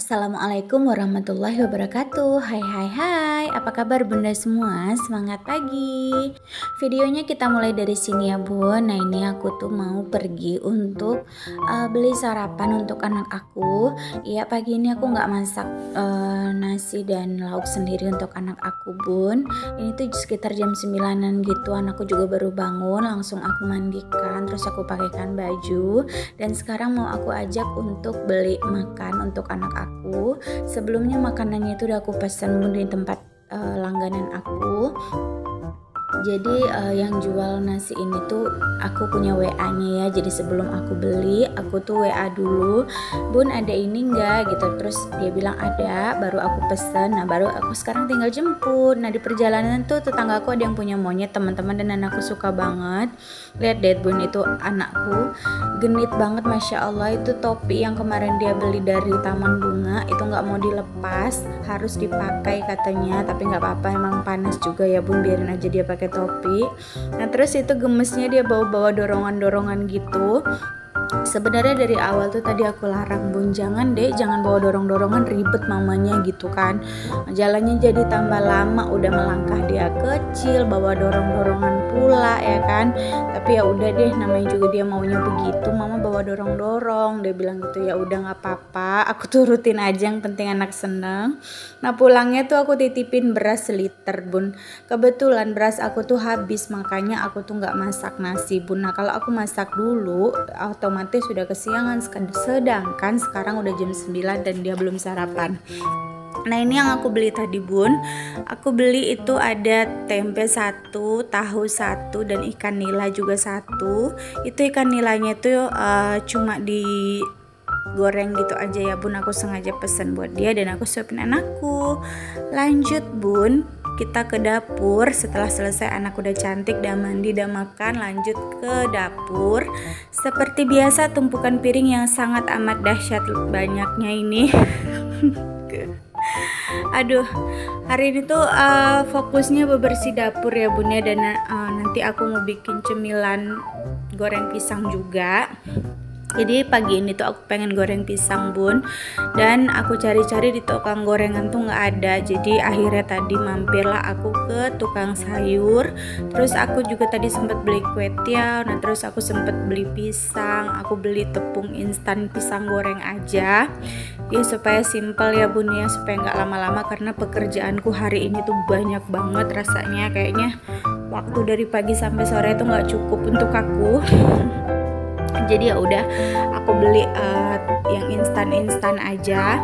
Assalamualaikum warahmatullahi wabarakatuh. Hai hai hai, apa kabar bunda semua? Semangat pagi. Videonya kita mulai dari sini ya bun. Nah ini aku tuh mau pergi untuk beli sarapan untuk anak aku. Iya pagi ini aku nggak masak nasi dan lauk sendiri untuk anak aku bun. Ini tuh sekitar jam 9-an gitu. Anakku juga baru bangun, langsung aku mandikan, terus aku pakaikan baju. Dan sekarang mau aku ajak untuk beli makan untuk anak aku. Sebelumnya makanannya itu udah aku pesan di tempat langganan aku. Jadi yang jual nasi ini tuh aku punya WA-nya ya. Jadi sebelum aku beli, aku tuh WA dulu, "Bun, ada ini enggak?" gitu. Terus dia bilang ada, baru aku pesen. Nah, baru aku sekarang tinggal jemput. Nah, di perjalanan tuh tetanggaku ada yang punya monyet, teman-teman, dan anakku suka banget. Lihat deh, Bun, itu anakku genit banget, Masya Allah. Itu topi yang kemarin dia beli dari Taman Bunga itu nggak mau dilepas, harus dipakai katanya. Tapi nggak apa-apa, emang panas juga ya Bun, biarin aja dia pakai topi. Nah terus itu gemesnya dia bawa-bawa dorongan-dorongan gitu. Sebenarnya dari awal tuh tadi aku larang Bun, jangan deh, jangan bawa dorong-dorongan, ribet mamanya gitu kan. Jalannya jadi tambah lama, udah melangkah dia kecil, bawa dorong-dorongan pula ya kan. Tapi ya udah deh, namanya juga dia maunya begitu, mama bawa dorong-dorong. Dia bilang gitu, ya udah nggak apa-apa, aku turutin aja, yang penting anak seneng. Nah pulangnya tuh aku titipin beras seliter Bun. Kebetulan beras aku tuh habis, makanya aku tuh nggak masak nasi Bun. Nah kalau aku masak dulu otomatis sudah kesiangan, sedangkan sekarang udah jam 9 dan dia belum sarapan. Nah ini yang aku beli tadi Bun. Aku beli itu ada tempe 1, tahu 1, dan ikan nila juga 1. Itu ikan nilanya tuh cuma di goreng gitu aja ya Bun. Aku sengaja pesen buat dia dan aku siapin anakku. Lanjut Bun, kita ke dapur. Setelah selesai anak udah cantik, udah mandi, udah makan, lanjut ke dapur. Seperti biasa tumpukan piring yang sangat amat dahsyat banyaknya ini. Aduh, hari ini tuh fokusnya bebersih dapur ya Bun ya. Dan nanti aku mau bikin cemilan goreng pisang juga. Jadi pagi ini tuh aku pengen goreng pisang Bun, dan aku cari-cari di tukang gorengan tuh nggak ada. Jadi akhirnya tadi mampirlah aku ke tukang sayur. Terus aku juga tadi sempat beli kue tiaw. Nah terus aku sempat beli pisang. Aku beli tepung instan pisang goreng aja. Ya supaya simpel ya Bun ya, supaya nggak lama-lama, karena pekerjaanku hari ini tuh banyak banget rasanya. Kayaknya waktu dari pagi sampai sore itu nggak cukup untuk aku. Jadi ya udah aku beli yang instan aja.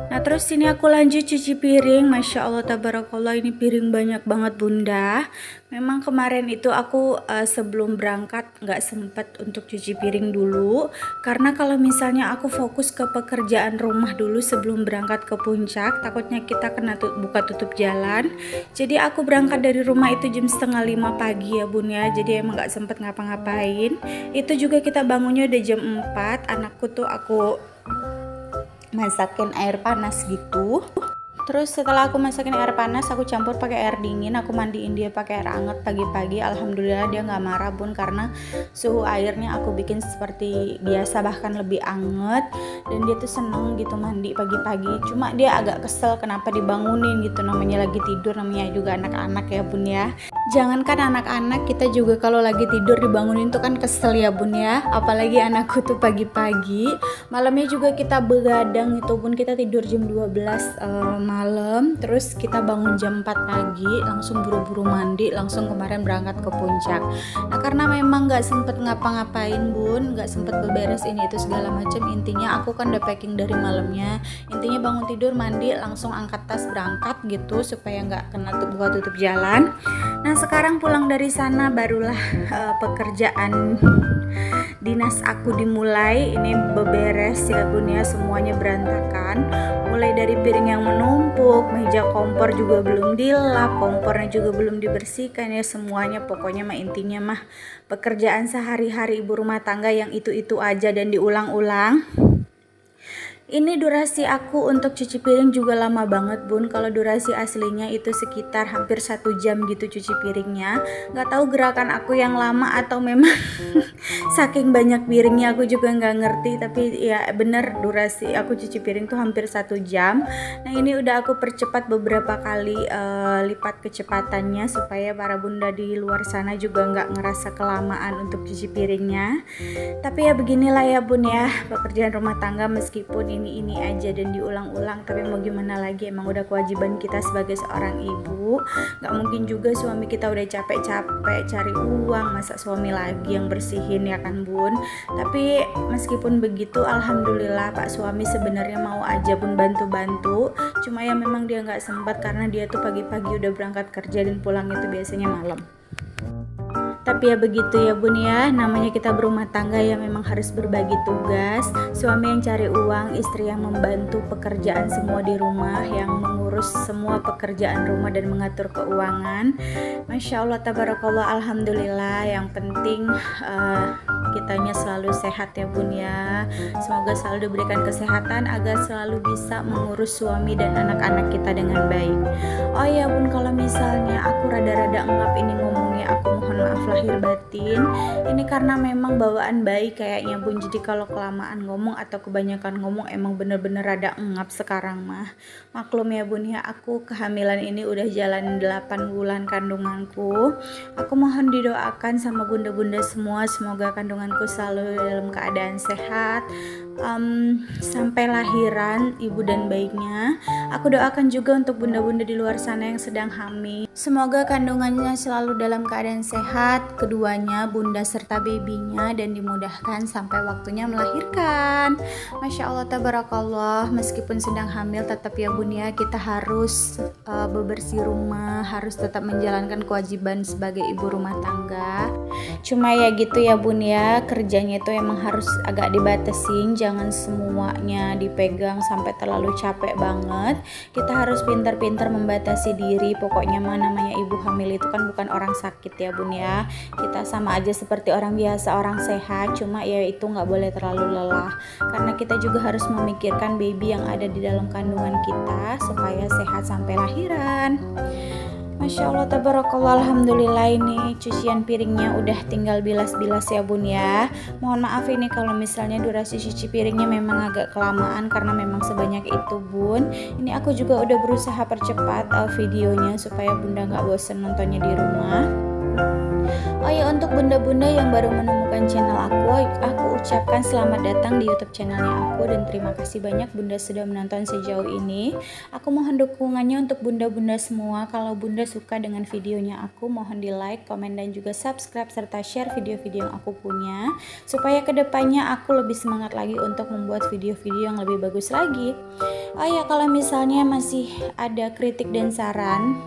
Nah terus sini aku lanjut cuci piring. Masya Allah tabarakallah, ini piring banyak banget Bunda. Memang kemarin itu aku sebelum berangkat nggak sempet untuk cuci piring dulu, karena kalau misalnya aku fokus ke pekerjaan rumah dulu sebelum berangkat ke puncak, takutnya kita kena buka tutup jalan. Jadi aku berangkat dari rumah itu jam 4:30 pagi ya Bun ya. Jadi emang nggak sempet ngapa-ngapain. Itu juga kita bangunnya udah jam 4. Anakku tuh aku masakin air panas gitu. Terus setelah aku masakin air panas, aku campur pakai air dingin. Aku mandiin dia pakai air hangat pagi-pagi. Alhamdulillah dia nggak marah Bun, karena suhu airnya aku bikin seperti biasa, bahkan lebih anget. Dan dia tuh seneng gitu mandi pagi-pagi. Cuma dia agak kesel kenapa dibangunin gitu, namanya lagi tidur, namanya juga anak-anak ya Bun ya. Jangankan anak-anak, kita juga kalau lagi tidur dibangunin tuh kan kesel ya Bun ya. Apalagi anakku tuh pagi-pagi. Malamnya juga kita begadang gitu Bun, kita tidur jam 12 malam, terus kita bangun jam 4 pagi, langsung buru-buru mandi, langsung kemarin berangkat ke puncak. Nah karena memang nggak sempet ngapa-ngapain Bun, nggak sempet beberes ini itu segala macam. Intinya aku kan udah packing dari malamnya. Intinya bangun tidur, mandi, langsung angkat tas berangkat gitu, supaya nggak kena buka tutup jalan. Nah sekarang pulang dari sana barulah pekerjaan dinas aku dimulai. Ini beberes ya Bun ya, semuanya berantakan. Mulai dari piring yang menumpuk, meja kompor juga belum dilap, kompornya juga belum dibersihkan ya, semuanya pokoknya mah intinya mah pekerjaan sehari-hari ibu rumah tangga yang itu-itu aja dan diulang-ulang. Ini durasi aku untuk cuci piring juga lama banget bun. Kalau durasi aslinya itu sekitar hampir 1 jam gitu cuci piringnya. Nggak tahu gerakan aku yang lama atau memang saking banyak piringnya aku juga nggak ngerti. Tapi ya bener, durasi aku cuci piring tuh hampir 1 jam. Nah ini udah aku percepat beberapa kali lipat kecepatannya supaya para bunda di luar sana juga nggak ngerasa kelamaan untuk cuci piringnya. Tapi ya beginilah ya bun ya, pekerjaan rumah tangga meskipun ini aja dan diulang-ulang, tapi mau gimana lagi, emang udah kewajiban kita sebagai seorang ibu. Gak mungkin juga suami kita udah capek-capek cari uang, masa suami lagi yang bersihin ya kan bun. Tapi meskipun begitu alhamdulillah Pak suami sebenarnya mau aja bun bantu-bantu, cuma ya memang dia nggak sempat karena dia tuh pagi-pagi udah berangkat kerja dan pulang itu biasanya malam. Tapi ya begitu ya bun ya, namanya kita berumah tangga ya memang harus berbagi tugas. Suami yang cari uang, istri yang membantu pekerjaan semua di rumah, yang mengurus semua pekerjaan rumah dan mengatur keuangan. Masya Allah tabarakallah, alhamdulillah. Yang penting kitanya selalu sehat ya bun ya. Semoga selalu diberikan kesehatan agar selalu bisa mengurus suami dan anak-anak kita dengan baik. Oh ya bun, kalau misalnya aku rada-rada engap ini ngomongnya, aku mohon maaf lahir batin. Ini karena memang bawaan bayi kayaknya bun. Jadi kalau kelamaan ngomong atau kebanyakan ngomong emang bener-bener rada engap sekarang mah. Maklum ya bun ya, aku kehamilan ini udah jalan 8 bulan kandunganku. Aku mohon didoakan sama bunda-bunda semua, semoga kandunganku selalu dalam keadaan sehat sampai lahiran ibu dan bayinya. Aku doakan juga untuk bunda-bunda di luar sana yang sedang hamil, semoga kandungannya selalu dalam keadaan sehat, keduanya bunda serta babynya, dan dimudahkan sampai waktunya melahirkan. Masya Allah tabarakallah, meskipun sedang hamil tetap ya bun ya, kita harus bebersih rumah, harus tetap menjalankan kewajiban sebagai ibu rumah tangga. Cuma ya gitu ya bun ya, kerjanya itu emang harus agak dibatasin, jangan semuanya dipegang sampai terlalu capek banget. Kita harus pintar-pintar membatasi diri. Pokoknya namanya ibu hamil itu kan bukan orang sakit ya bun ya, kita sama aja seperti orang biasa, orang sehat. Cuma ya itu nggak boleh terlalu lelah, karena kita juga harus memikirkan baby yang ada di dalam kandungan kita supaya sehat sampai lahiran. Masya Allah tabarakallah, alhamdulillah. Ini cucian piringnya udah tinggal bilas-bilas ya bun ya. Mohon maaf ini kalau misalnya durasi cuci piringnya memang agak kelamaan karena memang sebanyak itu bun. Ini aku juga udah berusaha percepat videonya supaya bunda nggak bosen nontonnya di rumah. Oh ya, untuk bunda-bunda yang baru menemukan channel aku ucapkan selamat datang di YouTube channelnya aku, dan terima kasih banyak bunda sudah menonton sejauh ini. Aku mohon dukungannya untuk bunda-bunda semua. Kalau bunda suka dengan videonya aku, mohon di like, komen, dan juga subscribe serta share video-video yang aku punya, supaya kedepannya aku lebih semangat lagi untuk membuat video-video yang lebih bagus lagi. Oh ya, kalau misalnya masih ada kritik dan saran,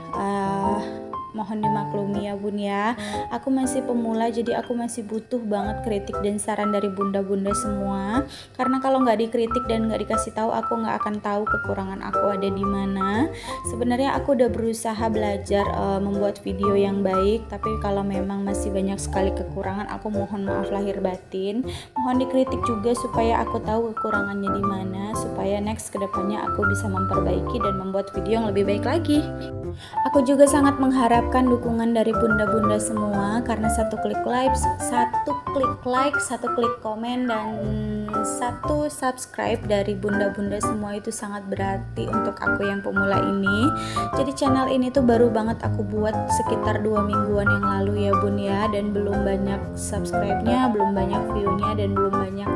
mohon dimaklumi ya bun ya, aku masih pemula, jadi aku masih butuh banget kritik dan saran dari bunda-bunda semua. Karena kalau nggak dikritik dan nggak dikasih tahu, aku nggak akan tahu kekurangan aku ada di mana. Sebenarnya aku udah berusaha belajar membuat video yang baik, tapi kalau memang masih banyak sekali kekurangan, aku mohon maaf lahir batin. Mohon dikritik juga supaya aku tahu kekurangannya di mana, supaya next kedepannya aku bisa memperbaiki dan membuat video yang lebih baik lagi. Aku juga sangat mengharapkan dukungan dari bunda-bunda semua, karena satu klik like, satu klik komen, dan satu subscribe dari bunda-bunda semua itu sangat berarti untuk aku yang pemula ini. Jadi channel ini tuh baru banget aku buat sekitar 2 mingguan yang lalu ya bun ya, dan belum banyak subscribe-nya, belum banyak view-nya, dan belum banyak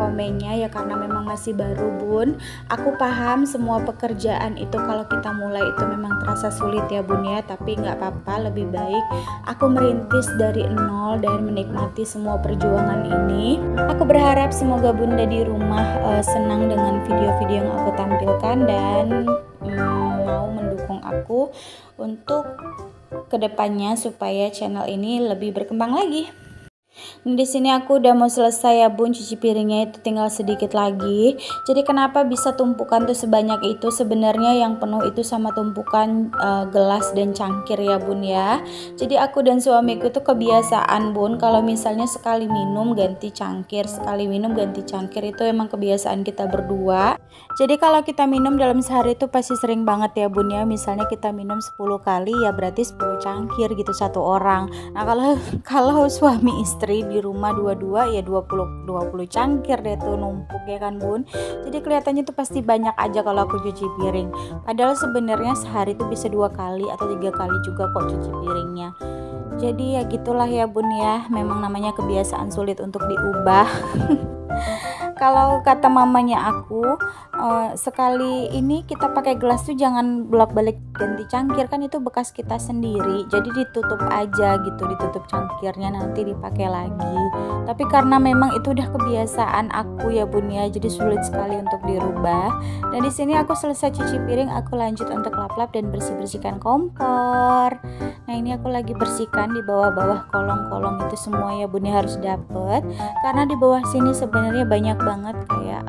komennya ya, karena memang masih baru bun. Aku paham semua pekerjaan itu kalau kita mulai itu memang terasa sulit ya bun ya, tapi nggak apa-apa, lebih baik aku merintis dari nol dan menikmati semua perjuangan ini. Aku berharap semoga bunda di rumah senang dengan video-video yang aku tampilkan, dan mau mendukung aku untuk kedepannya supaya channel ini lebih berkembang lagi. Di sini aku udah mau selesai ya bun, cuci piringnya itu tinggal sedikit lagi. Jadi kenapa bisa tumpukan tuh sebanyak itu? Sebenarnya yang penuh itu sama tumpukan gelas dan cangkir ya bun ya. Jadi aku dan suamiku tuh kebiasaan bun, kalau misalnya sekali minum ganti cangkir, sekali minum ganti cangkir, itu emang kebiasaan kita berdua. Jadi kalau kita minum dalam sehari itu pasti sering banget ya bun ya. Misalnya kita minum 10 kali ya berarti 10 cangkir gitu satu orang. Nah kalau suami istri di rumah dua-dua ya 20 cangkir deh tuh numpuk ya kan bun. Jadi kelihatannya tuh pasti banyak aja kalau aku cuci piring. Padahal sebenarnya sehari tuh bisa 2 kali atau 3 kali juga kok cuci piringnya. Jadi ya gitulah ya bun ya, memang namanya kebiasaan sulit untuk diubah. Kalau kata mamanya aku, sekali ini kita pakai gelas tuh jangan bolak-balik ganti cangkir, kan itu bekas kita sendiri, jadi ditutup aja gitu, ditutup cangkirnya nanti dipakai lagi. Tapi karena memang itu udah kebiasaan aku ya bun ya, jadi sulit sekali untuk dirubah. Dan di sini aku selesai cuci piring, aku lanjut untuk lap-lap dan bersih-bersihkan kompor. Nah ini aku lagi bersihkan di bawah-bawah kolong-kolong itu semua ya bun ya, harus dapet, karena di bawah sini sebenarnya banyak banget kayak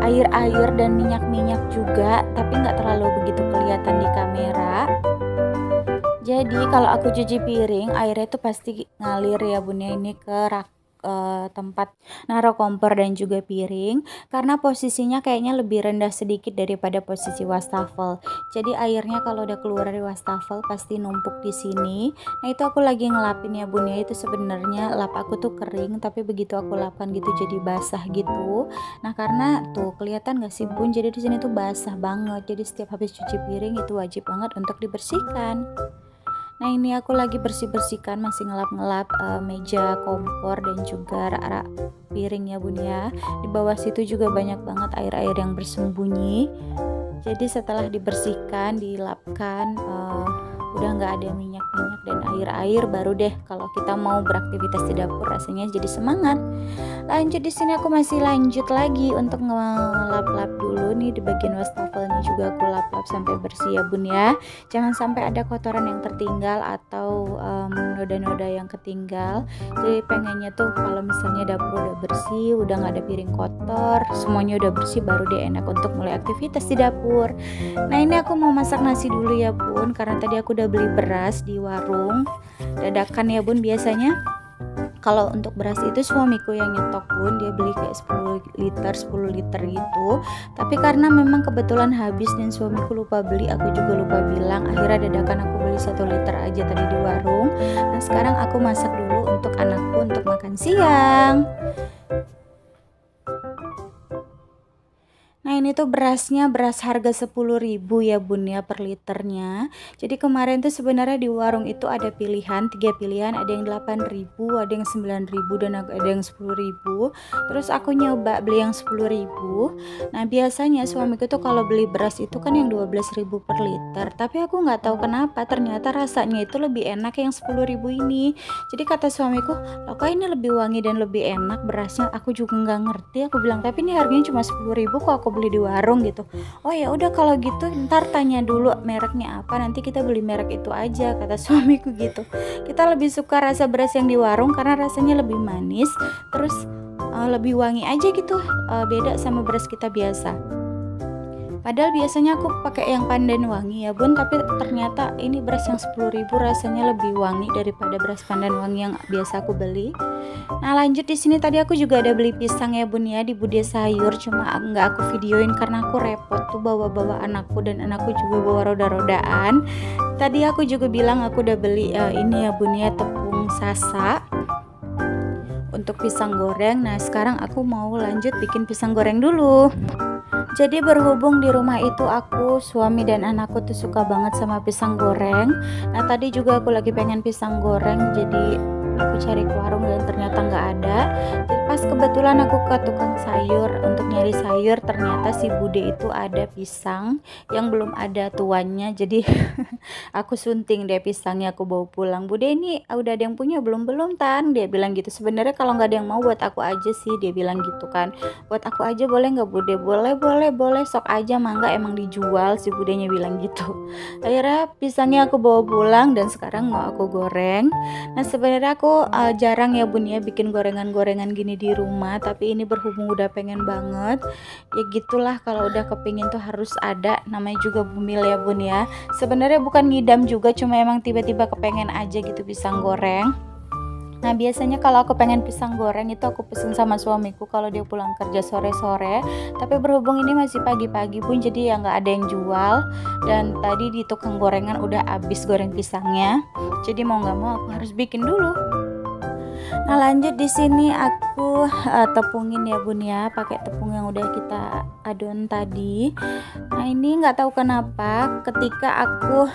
air-air dan minyak-minyak juga, tapi nggak terlalu begitu kelihatan di kamera. Jadi kalau aku cuci piring, airnya itu pasti ngalir ya bun ya, ini ke tempat naruh kompor dan juga piring, karena posisinya kayaknya lebih rendah sedikit daripada posisi wastafel. Jadi airnya kalau udah keluar dari wastafel pasti numpuk di sini. Nah itu aku lagi ngelapin ya bun ya, itu sebenarnya lap aku tuh kering, tapi begitu aku lapkan gitu jadi basah gitu. Nah karena tuh kelihatan gak sih bun, jadi di sini tuh basah banget. Jadi setiap habis cuci piring itu wajib banget untuk dibersihkan. Nah ini aku lagi bersih-bersihkan, masih ngelap-ngelap meja kompor dan juga rak-rak piring ya bun ya. Di bawah situ juga banyak banget air-air yang bersembunyi. Jadi setelah dibersihkan, dilapkan, udah nggak ada minyak-minyak dan air-air, baru deh kalau kita mau beraktivitas di dapur rasanya jadi semangat. Lanjut di sini aku masih lanjut lagi untuk ngelap-lap dulu nih di bagian wastafelnya juga aku lap-lap sampai bersih ya bun ya. Jangan sampai ada kotoran yang tertinggal atau noda-noda yang ketinggal. Jadi pengennya tuh kalau misalnya dapur udah bersih, udah nggak ada piring kotor, semuanya udah bersih, baru deh enak untuk mulai aktivitas di dapur. Nah ini aku mau masak nasi dulu ya bun, karena tadi aku udah beli beras di warung dadakan ya bun. Biasanya kalau untuk beras itu suamiku yang nyetok bun, dia beli kayak 10 liter gitu. Tapi karena memang kebetulan habis dan suamiku lupa beli, aku juga lupa bilang, akhirnya dadakan aku beli 1 liter aja tadi di warung. Nah sekarang aku masak dulu untuk anakku untuk makan siang. Nah ini tuh berasnya beras harga 10.000 ya bun ya per liternya. Jadi kemarin tuh sebenarnya di warung itu ada pilihan, 3 pilihan, ada yang 8.000, ada yang 9.000 dan ada yang 10.000. Terus aku nyoba beli yang 10.000. Nah biasanya suamiku tuh kalau beli beras itu kan yang 12.000 per liter, tapi aku nggak tahu kenapa ternyata rasanya itu lebih enak yang 10.000 ini. Jadi kata suamiku, loh kok ini lebih wangi dan lebih enak berasnya. Aku juga nggak ngerti, aku bilang tapi ini harganya cuma 10.000 kok aku beli di warung gitu. Oh ya udah kalau gitu ntar tanya dulu mereknya apa, nanti kita beli merek itu aja, kata suamiku gitu. Kita lebih suka rasa beras yang di warung karena rasanya lebih manis, terus lebih wangi aja gitu, beda sama beras kita biasa. Padahal biasanya aku pakai yang pandan wangi ya bun, tapi ternyata ini beras yang 10.000 rasanya lebih wangi daripada beras pandan wangi yang biasa aku beli. Nah lanjut di sini tadi aku juga ada beli pisang ya bun ya di Bude Sayur, cuma nggak aku videoin karena aku repot tuh bawa anakku, dan anakku juga bawa roda-rodaan. Tadi aku juga bilang aku udah beli ini ya bun ya, tepung sasa untuk pisang goreng. Nah sekarang aku mau lanjut bikin pisang goreng dulu. Jadi berhubung di rumah itu aku, suami dan anakku tuh suka banget sama pisang goreng. Nah tadi juga aku lagi pengen pisang goreng, jadi aku cari ke warung dan ternyata nggak ada. Jadi pas pas kebetulan aku ke tukang sayur untuk nyari sayur, ternyata si bude itu ada pisang yang belum ada tuannya, jadi aku sunting deh pisangnya, aku bawa pulang. Bude, ini udah ada yang punya belum Tan, dia bilang gitu. Sebenarnya kalau nggak ada yang mau buat aku aja sih, dia bilang gitu kan. Buat aku aja boleh nggak Bude? Boleh, sok aja, mangga, emang dijual, si budenya bilang gitu. Akhirnya pisangnya aku bawa pulang dan sekarang mau aku goreng. Nah sebenarnya aku jarang ya Bun ya bikin gorengan-gorengan gini di rumah, tapi ini berhubung udah pengen banget ya, gitulah, kalau udah kepingin tuh harus ada, namanya juga bumil ya Bun ya. Sebenarnya bukan ngidam juga, cuma emang tiba-tiba kepengen aja gitu pisang goreng. Nah biasanya kalau aku pengen pisang goreng itu aku pesen sama suamiku kalau dia pulang kerja sore-sore, tapi berhubung ini masih pagi-pagi Bun, jadi ya nggak ada yang jual, dan tadi di tukang gorengan udah habis goreng pisangnya, jadi mau nggak mau aku harus bikin dulu. Nah lanjut di sini aku tepungin ya Bun ya, pakai tepung yang udah kita adon tadi. Nah ini nggak tahu kenapa ketika aku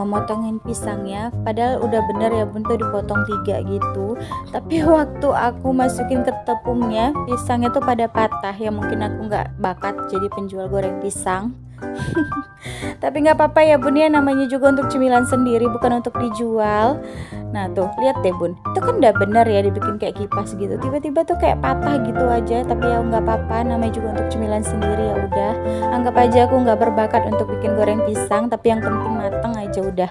motongin pisangnya, padahal udah bener ya Bun tuh dipotong 3 gitu, tapi waktu aku masukin ke tepungnya pisangnya tuh pada patah. Ya mungkin aku nggak bakat jadi penjual goreng pisang. Tapi nggak apa-apa ya Bun ya, namanya juga untuk cemilan sendiri, bukan untuk dijual. Nah tuh lihat deh Bun, itu kan udah bener ya dibikin kayak kipas gitu, tiba-tiba tuh kayak patah gitu aja. Tapi ya nggak apa-apa, namanya juga untuk cemilan sendiri, ya udah anggap aja aku nggak berbakat untuk bikin goreng pisang, tapi yang penting mateng aja udah.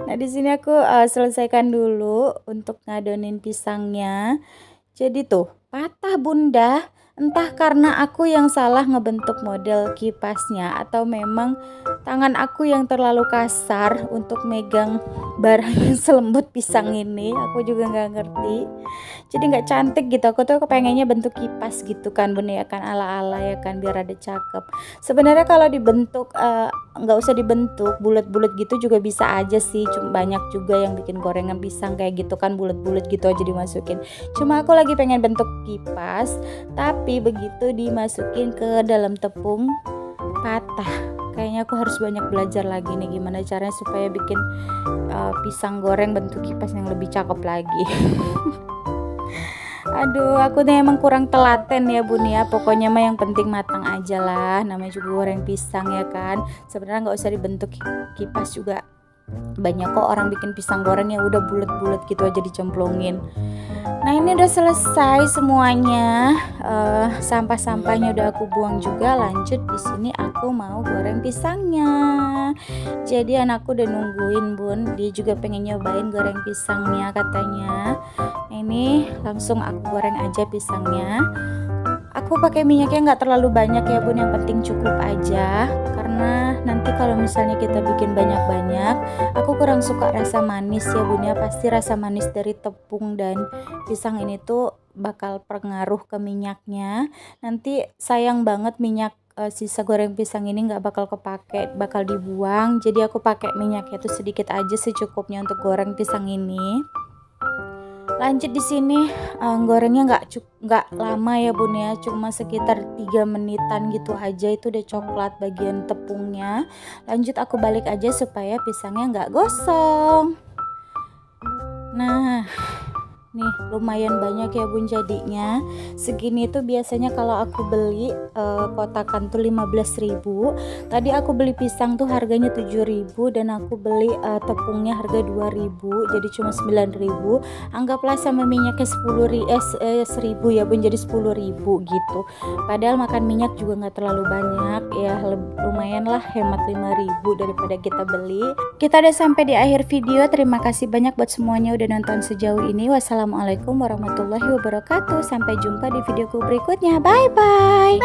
Nah di sini aku selesaikan dulu untuk ngadonin pisangnya. Jadi tuh patah Bunda. Entah karena aku yang salah ngebentuk model kipasnya, atau memang tangan aku yang terlalu kasar untuk megang barang yang selembut pisang ini. Aku juga nggak ngerti. Jadi nggak cantik gitu. Aku tuh kepengennya bentuk kipas gitu kan Bun ya kan, ala-ala ya kan, biar ada cakep. Sebenarnya kalau dibentuk nggak usah dibentuk bulat-bulat gitu juga bisa aja sih. Cuma banyak juga yang bikin gorengan pisang kayak gitu kan, bulat-bulat gitu aja dimasukin. Cuma aku lagi pengen bentuk kipas, tapi begitu dimasukin ke dalam tepung patah. Kayaknya aku harus banyak belajar lagi nih gimana caranya supaya bikin pisang goreng bentuk kipas yang lebih cakep lagi. Aduh, aku nih emang kurang telaten ya Bun ya. Pokoknya mah yang penting matang aja lah, namanya juga goreng pisang ya kan. Sebenarnya nggak usah dibentuk kipas juga, banyak kok orang bikin pisang goreng yang udah bulat-bulat gitu aja dicemplungin. Nah ini udah selesai semuanya, sampah-sampahnya udah aku buang juga. Lanjut di sini aku mau goreng pisangnya. Jadi anakku udah nungguin Bun, dia juga pengen nyobain goreng pisangnya katanya. Nah, ini langsung aku goreng aja pisangnya. Aku pakai minyaknya nggak terlalu banyak ya Bun, yang penting cukup aja, karena nanti kalau misalnya kita bikin banyak-banyak, aku kurang suka rasa manis ya Bun ya. Pasti rasa manis dari tepung dan pisang ini tuh bakal pengaruh ke minyaknya. Nanti sayang banget minyak sisa goreng pisang ini nggak bakal kepake, bakal dibuang. Jadi aku pakai minyaknya tuh sedikit aja secukupnya untuk goreng pisang ini. Lanjut di sini gorengnya nggak lama ya Bun ya, cuma sekitar 3 menitan gitu aja, itu udah coklat bagian tepungnya. Lanjut aku balik aja supaya pisangnya nggak gosong. Nah nih lumayan banyak ya Bun jadinya. Segini tuh biasanya kalau aku beli kotakan tuh 15.000. Tadi aku beli pisang tuh harganya 7.000 dan aku beli tepungnya harga 2.000, jadi cuma 9.000. Anggaplah sama minyaknya 1.000 ya Bun, jadi 10.000 gitu. Padahal makan minyak juga nggak terlalu banyak ya, lumayan lah, hemat 5.000 daripada kita beli. Kita udah sampai di akhir video. Terima kasih banyak buat semuanya udah nonton sejauh ini. Wassalamualaikum warahmatullahi wabarakatuh. Sampai jumpa di videoku berikutnya. Bye bye.